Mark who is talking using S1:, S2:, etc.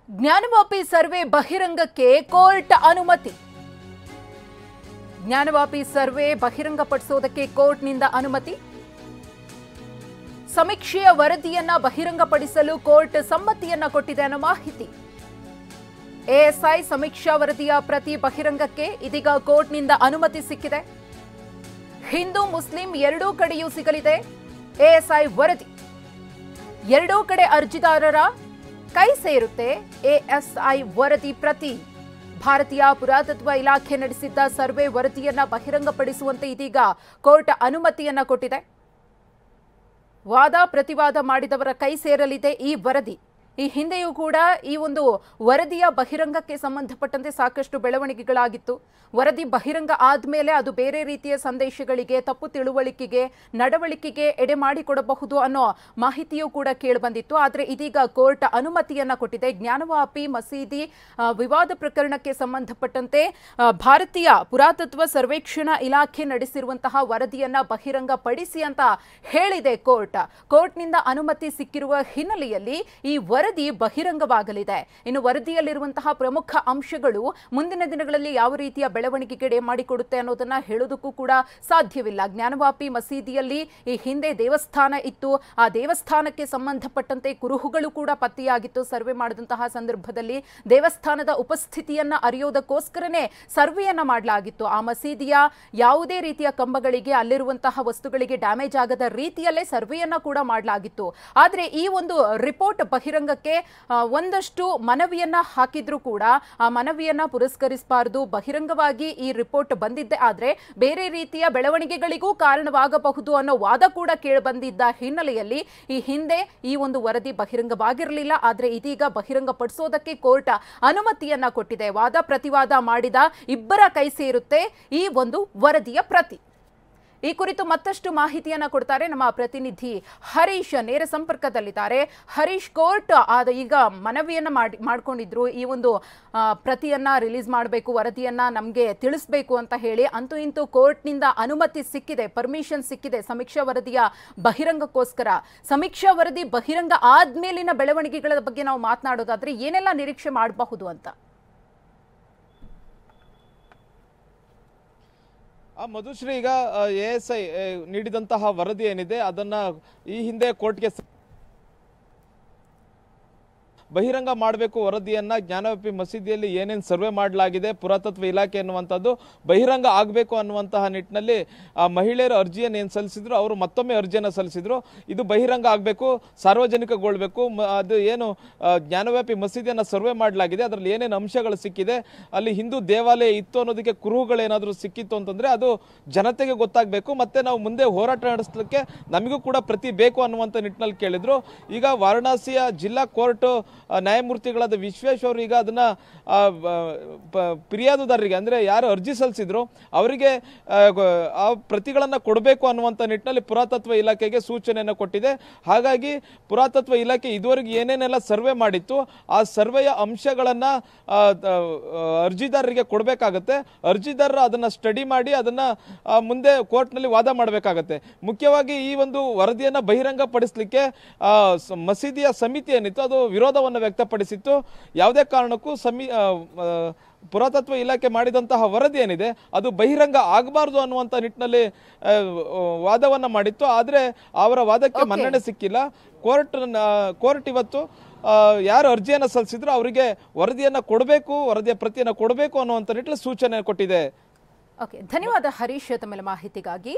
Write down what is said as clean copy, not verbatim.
S1: Gyanvapi survey ಬಹಿರಂಗಕ್ಕೆ court ಅನುಮತಿ. Gyanvapi survey ಬಹಿರಂಗಪಡಿಸೋದಕ್ಕೆ ಕೋರ್ಟ್ನಿಂದ ಅನುಮತಿ. ಸಮೀಕ್ಷೆಯ ವರದಿಯನ್ನ ಬಹಿರಂಗಪಡಿಸಲು ಕೋರ್ಟ್ ಸಮ್ಮತಿಯನ್ನ ಕೊಟ್ಟಿದೆ ಅನ್ನೋ ಮಾಹಿತಿ. ಎಎಸ್ಐ ಸಮೀಕ್ಷಾ ವರದಿಯ ಪ್ರತಿ ಬಹಿರಂಗಕ್ಕೆ ಇದೀಗ ಕೋರ್ಟ್ನಿಂದ ಅನುಮತಿ ಸಿಕ್ಕಿದೆ. ಹಿಂದೂ ಮುಸ್ಲಿಂ ಎರಡೂ ಕಡೆಯೂ ಸಿಗಲಿದೆ ಎಎಸ್ಐ ವರದಿ. ಎರಡೂ ಕಡೆ ಅರ್ಜಿದಾರರ ಕೈ ಸೇರುತ್ತೆ ಎಎಸ್ಐ ವರದಿ ಪ್ರತಿ. ಭಾರತೀಯ ಪುರಾತತ್ವ ಇಲಾಖೆ ನಡೆಸಿದ್ದ ಸರ್ವೆ ವರದಿಯನ್ನ ಬಹಿರಂಗಪಡಿಸುವಂತೆ ಇದೀಗ ಕೋರ್ಟ್ ಅನುಮತಿಯನ್ನ ಕೊಟ್ಟಿದೆ. ವಾದ ಪ್ರತಿವಾದ ಮಾಡಿದವರ ಕೈ ಸೇರಲಿದೆ ಈ ವರದಿ. ಈ ಹಿಂದೆಯೂ ಕೂಡ ಈ ಒಂದು ವರದಿಯ ಬಹಿರಂಗಕ್ಕೆ ಸಂಬಂಧಪಟ್ಟಂತೆ ಸಾಕಷ್ಟು ಬೆಳವಣಿಗೆಗಳಾಗಿತ್ತು. ವರದಿ ಬಹಿರಂಗ ಆದ್ಮೇಲೆ ಅದು ಬೇರೆ ರೀತಿಯ ಸಂದೇಶಗಳಿಗೆ, ತಪ್ಪು ತಿಳುವಳಿಕೆಗೆ, ನಡವಳಿಕೆಗೆ ಎಡೆ ಮಾಡಿಕೊಡಬಹುದು ಅನ್ನೋ ಮಾಹಿತಿಯೂ ಕೂಡ ಕೇಳಿಬಂದಿತ್ತು. ಆದರೆ ಇದೀಗ ಕೋರ್ಟ್ ಅನುಮತಿಯನ್ನ ಕೊಟ್ಟಿದೆ. ಜ್ಞಾನವಾಪಿ ಮಸೀದಿ ವಿವಾದ ಪ್ರಕರಣಕ್ಕೆ ಸಂಬಂಧಪಟ್ಟಂತೆ ಭಾರತೀಯ ಪುರಾತತ್ವ ಸರ್ವೇಕ್ಷಣಾ ಇಲಾಖೆ ನಡೆಸಿರುವಂತಹ ವರದಿಯನ್ನ ಬಹಿರಂಗ ಪಡಿಸಿ ಅಂತ ಹೇಳಿದೆ ಕೋರ್ಟ್. ಕೋರ್ಟ್ನಿಂದ ಅನುಮತಿ ಸಿಕ್ಕಿರುವ ಹಿನ್ನೆಲೆಯಲ್ಲಿ ಈ ವರದಿ ಬಹಿರಂಗವಾಗಲಿದೆ. ಇನ್ನು ವರದಿಯಲ್ಲಿರುವಂತಹ ಪ್ರಮುಖ ಅಂಶಗಳು ಮುಂದಿನ ದಿನಗಳಲ್ಲಿ ಯಾವ ರೀತಿಯ ಬೆಳವಣಿಗೆಗೆ ಎಡೆ ಮಾಡಿಕೊಡುತ್ತೆ ಅನ್ನೋದನ್ನ ಹೇಳೋದಕ್ಕೂ ಕೂಡ ಸಾಧ್ಯವಿಲ್ಲ. ಜ್ಞಾನವಾಪಿ ಮಸೀದಿಯಲ್ಲಿ ಈ ಹಿಂದೆ ದೇವಸ್ಥಾನ ಇತ್ತು. ಆ ದೇವಸ್ಥಾನಕ್ಕೆ ಸಂಬಂಧಪಟ್ಟಂತೆ ಕುರುಹುಗಳು ಕೂಡ ಪತ್ತೆಯಾಗಿತ್ತು. ಸರ್ವೆ ಮಾಡಿದಂತಹ ಸಂದರ್ಭದಲ್ಲಿ ದೇವಸ್ಥಾನದ ಉಪಸ್ಥಿತಿಯನ್ನ ಅರಿಯೋದಕ್ಕೋಸ್ಕರನೇ ಸರ್ವೆಯನ್ನ ಮಾಡಲಾಗಿತ್ತು. ಆ ಮಸೀದಿಯ ಯಾವುದೇ ರೀತಿಯ ಕಂಬಗಳಿಗೆ, ಅಲ್ಲಿರುವಂತಹ ವಸ್ತುಗಳಿಗೆ ಡ್ಯಾಮೇಜ್ ಆಗದ ರೀತಿಯಲ್ಲೇ ಸರ್ವೆಯನ್ನ ಕೂಡ ಮಾಡಲಾಗಿತ್ತು. ಆದರೆ ಈ ಒಂದು ರಿಪೋರ್ಟ್ ಬಹಿರಂಗಕ್ಕೆ ಒಂದಷ್ಟು ಮನವಿಯನ್ನ ಹಾಕಿದ್ರು ಕೂಡ ಆ ಮನವಿಯನ್ನ ಪುರಸ್ಕರಿಸಬಾರದು. ಬಹಿರಂಗವಾಗಿ ಈ ರಿಪೋರ್ಟ್ ಬಂದಿದ್ದೆ ಆದ್ರೆ ಬೇರೆ ರೀತಿಯ ಬೆಳವಣಿಗೆಗಳಿಗೂ ಕಾರಣವಾಗಬಹುದು ಅನ್ನೋ ವಾದ ಕೂಡ ಕೇಳಿಬಂದಿದ್ದ ಹಿನ್ನೆಲೆಯಲ್ಲಿ ಈ ಹಿಂದೆ ಈ ಒಂದು ವರದಿ ಬಹಿರಂಗವಾಗಿರಲಿಲ್ಲ. ಆದ್ರೆ ಇದೀಗ ಬಹಿರಂಗಪಡಿಸೋದಕ್ಕೆ ಕೋರ್ಟ್ ಅನುಮತಿಯನ್ನ ಕೊಟ್ಟಿದೆ. ವಾದ ಪ್ರತಿವಾದ ಮಾಡಿದ ಇಬ್ಬರ ಕೈ ಸೇರುತ್ತೆ ಈ ಒಂದು ವರದಿಯ ಪ್ರತಿ. ಈ ಕುರಿತು ಮತ್ತಷ್ಟು ಮಾಹಿತಿಯನ್ನ ಕೊಡ್ತಾರೆ ನಮ್ಮ ಪ್ರತಿನಿಧಿ ಹರೀಶ್. ನೇರ ಸಂಪರ್ಕದಲ್ಲಿದ್ದಾರೆ. ಹರೀಶ್, ಕೋರ್ಟ್ ಈಗ ಮನವಿಯನ್ನ ಮಾಡ್ಕೊಂಡಿದ್ರು ಈ ಒಂದು ಪ್ರತಿಯನ್ನ ರಿಲೀಸ್ ಮಾಡಬೇಕು, ವರದಿಯನ್ನ ನಮಗೆ ತಿಳಿಸಬೇಕು ಅಂತ ಹೇಳಿ. ಅಂತೂ ಇಂತೂ ಕೋರ್ಟ್ನಿಂದ ಅನುಮತಿ ಸಿಕ್ಕಿದೆ, ಪರ್ಮಿಷನ್ ಸಿಕ್ಕಿದೆ ಸಮೀಕ್ಷಾ ವರದಿಯ ಬಹಿರಂಗಕ್ಕೋಸ್ಕರ. ಸಮೀಕ್ಷಾ ವರದಿ ಬಹಿರಂಗ ಆದ್ಮೇಲಿನ ಬೆಳವಣಿಗೆಗಳ ಬಗ್ಗೆ ನಾವು ಮಾತನಾಡೋದಾದ್ರೆ ಏನೆಲ್ಲ ನಿರೀಕ್ಷೆ ಮಾಡಬಹುದು ಅಂತ?
S2: ಮಧುಶ್ರೀ, ಈಗ ಎಎಸ್ಐ ನೀಡಿದಂತಹ ವರದಿ ಏನಿದೆ ಅದನ್ನ ಈ ಹಿಂದೆ ಕೋರ್ಟ್ಗೆ ಬಹಿರಂಗ ಮಾಡಬೇಕು. ವರದಿಯನ್ನ ಜ್ಞಾನವಾಪಿ ಮಸೀದಿಯಲ್ಲಿ ಏನೇನು ಸರ್ವೆ ಮಾಡಲಾಗಿದೆ ಪುರಾತತ್ವ ಇಲಾಖೆ ಅನ್ನುವಂಥದ್ದು ಬಹಿರಂಗ ಆಗಬೇಕು ಅನ್ನುವಂತಹ ನಿಟ್ಟಿನಲ್ಲಿ ಮಹಿಳೆಯರು ಅರ್ಜಿಯನ್ನು ಏನು ಸಲ್ಲಿಸಿದ್ರು ಅವರು ಮತ್ತೊಮ್ಮೆ ಅರ್ಜಿಯನ್ನು ಸಲ್ಲಿಸಿದ್ರು. ಇದು ಬಹಿರಂಗ ಆಗಬೇಕು, ಸಾರ್ವಜನಿಕಗೊಳ್ಬೇಕು. ಅದು ಏನು ಜ್ಞಾನವಾಪಿ ಮಸೀದಿಯನ್ನು ಸರ್ವೆ ಮಾಡಲಾಗಿದೆ ಅದರಲ್ಲಿ ಏನೇನು ಅಂಶಗಳು ಸಿಕ್ಕಿದೆ, ಅಲ್ಲಿ ಹಿಂದೂ ದೇವಾಲಯ ಇತ್ತು ಅನ್ನೋದಕ್ಕೆ ಕುರುಹುಗಳೇನಾದರೂ ಸಿಕ್ಕಿತ್ತು ಅಂತಂದ್ರೆ ಅದು ಜನತೆಗೆ ಗೊತ್ತಾಗಬೇಕು. ಮತ್ತೆ ನಾವು ಮುಂದೆ ಹೋರಾಟ ನಡೆಸಲಿಕ್ಕೆ ನಮಗೂ ಕೂಡ ಪ್ರತಿ ಬೇಕು ಅನ್ನುವಂಥ ನಿಟ್ಟಿನಲ್ಲಿ ಕೇಳಿದ್ರು. ಈಗ ವಾರಣಾಸಿಯ ಜಿಲ್ಲಾ ಕೋರ್ಟ್ ನ್ಯಾಯಮೂರ್ತಿಗಳಾದ ವಿಶ್ವೇಶ್ ಅವರು ಈಗ ಅದನ್ನ ಫಿರ್ಯಾದುದಾರರಿಗೆ ಅಂದ್ರೆ ಯಾರು ಅರ್ಜಿ ಸಲ್ಲಿಸಿದ್ರು ಅವರಿಗೆ ಆ ಪ್ರತಿಗಳನ್ನ ಕೊಡಬೇಕು ಅನ್ನುವಂಥ ನಿಟ್ಟಿನಲ್ಲಿ ಪುರಾತತ್ವ ಇಲಾಖೆಗೆ ಸೂಚನೆಯನ್ನು ಕೊಟ್ಟಿದೆ. ಹಾಗಾಗಿ ಪುರಾತತ್ವ ಇಲಾಖೆ ಇದುವರೆಗೆ ಏನೇನೆಲ್ಲ ಸರ್ವೆ ಮಾಡಿತ್ತು ಆ ಸರ್ವೆಯ ಅಂಶಗಳನ್ನ ಅರ್ಜಿದಾರರಿಗೆ ಕೊಡಬೇಕಾಗತ್ತೆ. ಅರ್ಜಿದಾರರು ಅದನ್ನ ಸ್ಟಡಿ ಮಾಡಿ ಅದನ್ನ ಮುಂದೆ ಕೋರ್ಟ್ನಲ್ಲಿ ವಾದ ಮಾಡಬೇಕಾಗತ್ತೆ. ಮುಖ್ಯವಾಗಿ ಈ ಒಂದು ವರದಿಯನ್ನ ಬಹಿರಂಗ ಪಡಿಸಲಿಕ್ಕೆ ಮಸೀದಿಯ ಸಮಿತಿ ಏನಿತ್ತು ಅದು ವಿರೋಧವನ್ನು ವ್ಯಕ್ತಪಡಿಸಿತ್ತು. ಯಾವುದೇ ಕಾರಣಕ್ಕೂ ಪುರಾತತ್ವ ಇಲಾಖೆ ಮಾಡಿದಂತಹ ವರದಿ ಏನಿದೆ ಅದು ಬಹಿರಂಗ ಆಗಬಾರದು ಅನ್ನುವಂಥ ನಿಟ್ಟಿನಲ್ಲಿ ವಾದವನ್ನ ಮಾಡಿತ್ತು. ಆದರೆ ಅವರ ವಾದಕ್ಕೆ ಮನ್ನಣೆ ಸಿಕ್ಕಿಲ್ಲ. ಕೋರ್ಟ್ ಇವತ್ತು ಯಾರು ಅರ್ಜಿಯನ್ನು ಸಲ್ಲಿಸಿದ್ರು ಅವರಿಗೆ ವರದಿಯನ್ನ ಕೊಡಬೇಕು, ವರದಿಯ ಪ್ರತಿಯನ್ನ ಕೊಡಬೇಕು ಅನ್ನುವಂಥ ನಿಟ್ಟಿನಲ್ಲಿ ಸೂಚನೆ ಕೊಟ್ಟಿದೆ.
S1: ಓಕೆ, ಧನ್ಯವಾದ ಹರೀಶ್ ತಮ್ಮೆಲ್ಲ ಮಾಹಿತಿಗಾಗಿ.